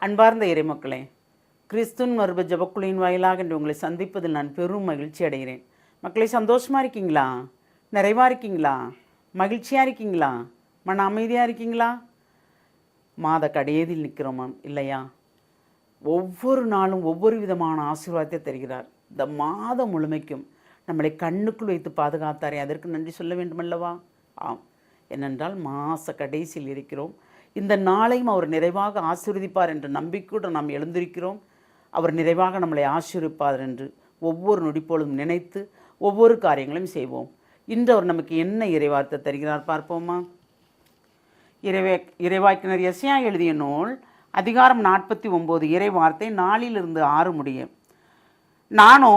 அன்பார்ந்த இறைமக்களே, கிறிஸ்துவின் மறுப ஜபக்குழியின் வாயிலாக என்று உங்களை சந்திப்பதில் நான் பெரும் மகிழ்ச்சி அடைகிறேன். மக்களை, சந்தோஷமாக இருக்கீங்களா? நிறைவாக இருக்கீங்களா? மகிழ்ச்சியாக இருக்கீங்களா? மன அமைதியாக இருக்கீங்களா? மாத கடையேதில் நிற்கிறோமா இல்லையா? ஒவ்வொரு நாளும் ஒவ்வொரு விதமான ஆசீர்வாதத்தை தருகிறார். இந்த மாதம் முழுமைக்கும் நம்மளை கண்ணுக்குள் வைத்து பாதுகாத்தாரே, அதற்கு நன்றி சொல்ல வேண்டுமல்லவா? ஆம், ஏனென்றால் மாத கடைசியில் இருக்கிறோம். இந்த நாளையும் அவர் நிறைவாக ஆசீர்வதிப்பார் என்ற நம்பிக்கையோடு நாம் எழுந்திருக்கிறோம். அவர் நிறைவாக நம்மளை ஆசீர்வதிப்பார் என்று ஒவ்வொரு நொடிப்பொழுதும் நினைத்து ஒவ்வொரு காரியங்களையும் செய்வோம். இன்று அவர் நமக்கு என்ன இறைவார்த்தை தருகிறார் பார்ப்போமா? இறைவாக்கினர் எசையா எழுதிய நூல் அதிகாரம் 49 இறைவார்த்தை 4 6 முடிய. நானோ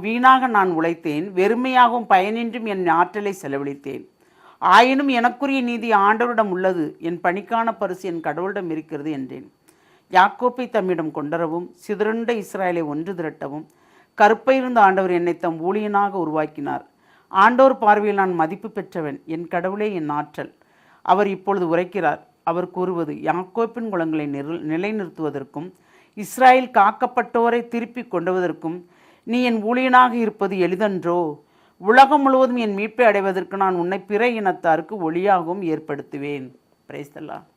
வீணாக நான் உழைத்தேன், வெறுமையாகவும் பயனின்றும் என் ஆற்றலை செலவழித்தேன். ஆயினும் எனக்குரிய நீதி ஆண்டவரிடம் உள்ளது, என் பணிக்கான பரிசு என் கடவுளிடம் இருக்கிறது என்றேன். யாக்கோப்பை தம்மிடம் கொண்டரவும் சிதறுண்ட இஸ்ராயலை ஒன்று திரட்டவும் கற்பை இருந்த ஆண்டவர் என்னை தம் ஊழியனாக உருவாக்கினார். ஆண்டோர் பார்வையில் நான் மதிப்பு பெற்றவன், என் கடவுளே என் ஆற்றல். அவர் இப்பொழுது உரைக்கிறார். அவர் கூறுவது, யாக்கோப்பின் குலங்களை நிலைநிறுத்துவதற்கும் இஸ்ராயல் காக்கப்பட்டோரை திருப்பி கொண்டுவதற்கும் நீ என் ஊழியனாக இருப்பது எளிதன்றோ? உலகம் முழுவதும் என் மீட்பை அடைவதற்கு நான் உன்னை பிற இனத்தாருக்கு ஒளியாகவும் ஏற்படுத்துவேன். Praise the Lord.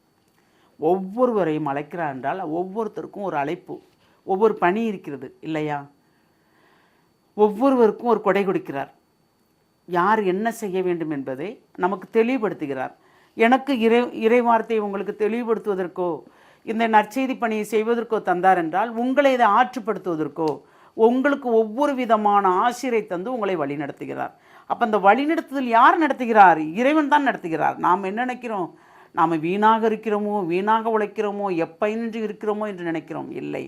ஒவ்வொருவரையும் அழைக்கிறார் என்றால் ஒவ்வொருத்தருக்கும் ஒரு அழைப்பு, ஒவ்வொரு பணி இருக்கிறது இல்லையா? ஒவ்வொருவருக்கும் ஒரு கொடை கொடுக்கிறார். யார் என்ன செய்ய வேண்டும் என்பதை நமக்கு தெளிவுபடுத்துகிறார். எனக்கு இறைவார்த்தையை உங்களுக்கு தெளிவுபடுத்துவதற்கோ இந்த நற்செய்தி பணியை செய்வதற்கோ தந்தார் என்றால் உங்களை இதை ஆற்றுப்படுத்துவதற்கோ உங்களுக்கு ஒவ்வொரு விதமான ஆசிரை தந்து உங்களை வழி நடத்துகிறார். அப்போ அந்த வழிநடத்துதல் யார் நடத்துகிறார்? இறைவன் தான் நடத்துகிறார். நாம் என்ன நினைக்கிறோம்? நாம் வீணாக இருக்கிறோமோ, வீணாக உழைக்கிறோமோ, எப்பயின்றி இருக்கிறோமோ என்று நினைக்கிறோம். இல்லை.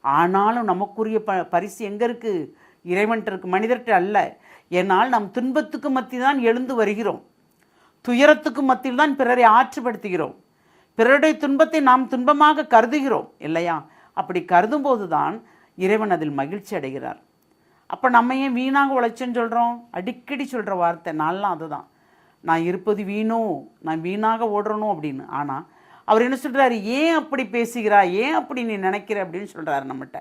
ஆனாலும் நமக்குரிய பரிசு எங்கே இருக்குது? இறைவன்கிட்ட இருக்கு, மனிதர்கிட்ட அல்ல. ஏனால் நாம் துன்பத்துக்கு மத்தியில் தான் எழுந்து வருகிறோம். துயரத்துக்கு மத்தியில் தான் பிறரை ஆற்றுப்படுத்துகிறோம். பிறருடைய துன்பத்தை நாம் துன்பமாக கருதுகிறோம் இல்லையா? அப்படி கருதும் போது தான் இறைவன் அதில் மகிழ்ச்சி அடைகிறார். அப்போ நம்ம ஏன் வீணாக உழைச்சேன்னு சொல்கிறோம்? அடிக்கடி சொல்கிற வார்த்தை நான்லாம் அதுதான். நான் இருப்பது வீணோ, நான் வீணாக ஓடுறணும் அப்படின்னு. ஆனால் அவர் என்ன சொல்கிறாரு? ஏன் அப்படி பேசுகிறா, ஏன் அப்படி நீ நினைக்கிற அப்படின்னு சொல்கிறாரு நம்மகிட்ட.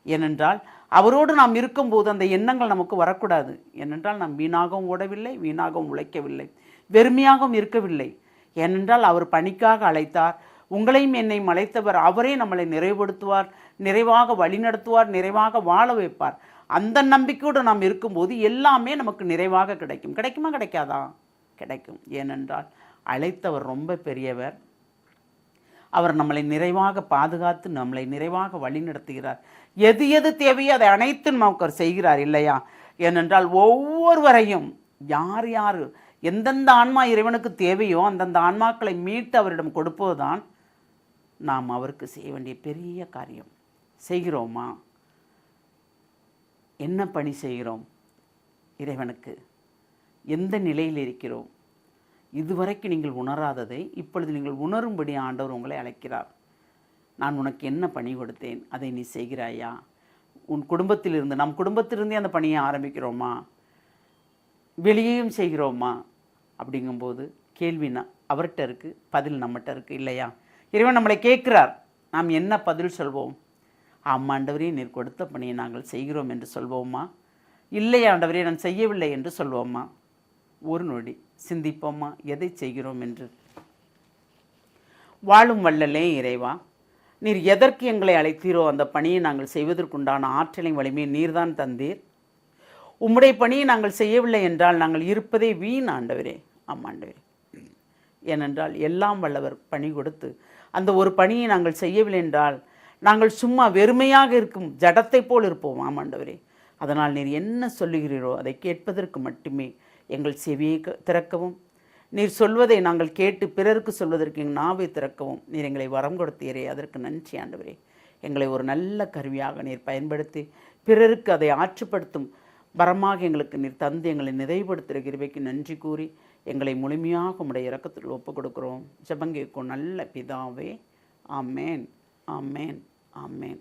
ஏனென்றால் அவரோடு நாம் இருக்கும்போது அந்த எண்ணங்கள் நமக்கு வரக்கூடாது. ஏனென்றால் நாம் வீணாகவும் ஓடவில்லை, வீணாகவும் உழைக்கவில்லை, வெறுமையாகவும் இருக்கவில்லை. ஏனென்றால் அவர் பணிக்காக அழைத்தார். உங்களையும் என்னையும் அழைத்தவர். அவரே நம்மளை நிறைவுபடுத்துவார், நிறைவாக வழிநடத்துவார், நிறைவாக வாழ வைப்பார். அந்த நம்பிக்கையோடு நாம் இருக்கும்போது எல்லாமே நமக்கு நிறைவாக கிடைக்கும். கிடைக்குமா? கிடைக்காதா? கிடைக்கும். ஏனென்றால் அழைத்தவர் ரொம்ப பெரியவர். அவர் நம்மளை நிறைவாக பாதுகாத்து நம்மளை நிறைவாக வழி நடத்துகிறார். எது எது தேவையோ அதை அனைத்தும் நமக்கு அவர் செய்கிறார் இல்லையா? ஏனென்றால் ஒவ்வொருவரையும் யார் யார் எந்தெந்த ஆன்மா இறைவனுக்கு தேவையோ அந்தந்த ஆன்மாக்களை மீட்டு அவரிடம் கொடுப்பதுதான் நாம் அவருக்கு செய்ய வேண்டிய பெரிய காரியம். செய்கிறோமா? என்ன பணி செய்கிறோம்? இறைவனுக்கு எந்த நிலையில் இருக்கிறோம்? இதுவரைக்கும் நீங்கள் உணராததை இப்பொழுது நீங்கள் உணரும்படி ஆண்டவர் உங்களை அழைக்கிறார். நான் உனக்கு என்ன பணி கொடுத்தேன், அதை நீ செய்கிறாயா? உன் குடும்பத்திலிருந்து, நம் குடும்பத்திலிருந்தே அந்த பணியை ஆரம்பிக்கிறோமா? வெளியேயும் செய்கிறோமா? அப்படிங்கும்போது கேள்வினா அவர்கிட்ட இருக்குது, பதில் நம்மகிட்ட இருக்குது இல்லையா? இறைவன் நம்மளை கேட்குறார். நாம் என்ன பதில் சொல்வோம்? ஆமாண்டவரே, நீர் கொடுத்த பணியை நாங்கள் செய்கிறோம் என்று சொல்வோமா? இல்லை ஆண்டவரே, நான் செய்யவில்லை என்று சொல்வோமா? ஒரு நொடி சிந்திப்போமா எதை செய்கிறோம் என்று. வாழும் வள்ளலே இறைவா, நீர் எதற்கு எங்களை அழைத்தீரோ அந்த பணியை நாங்கள் செய்வதற்குண்டான ஆற்றலையும் வலிமையை நீர்தான் தந்தீர். உம்முடைய பணியை நாங்கள் செய்யவில்லை என்றால் நாங்கள் இருப்பதே வீண் ஆண்டவரே. ஆமாண்டவரே, ஏனென்றால் எல்லாம் வல்லவர் பணி கொடுத்து அந்த ஒரு பணியை நாங்கள் செய்யவில்லை என்றால் நாங்கள் சும்மா வெறுமையாக இருக்கும் ஜடத்தை போல் இருப்போம். ஆமாண்டவரே, அதனால் நீர் என்ன சொல்லுகிறீரோ அதை கேட்பதற்கு மட்டுமே எங்கள் செவியை திறக்கவும், நீர் சொல்வதை நாங்கள் கேட்டு பிறருக்கு சொல்வதற்கு எங்கள் நாவை திறக்கவும் நீர் எங்களை வரம் கொடுத்தீரே, அதற்கு நன்றி ஆண்டவரே. எங்களை ஒரு நல்ல கருவியாக நீர் பயன்படுத்தி பிறருக்கு அதை ஆற்றுப்படுத்தும் வரமாக எங்களுக்கு நீர் தந்து எங்களை நிறைவுபடுத்துகிற கிருபைக்கு நன்றி கூறி எங்களை முழுமையாக உடைய இரக்கத்தில் ஒப்புக் கொடுக்கிறோம். ஜெபம் கேட்கும் நல்ல பிதாவே. ஆமேன், ஆமேன், ஆமேன்.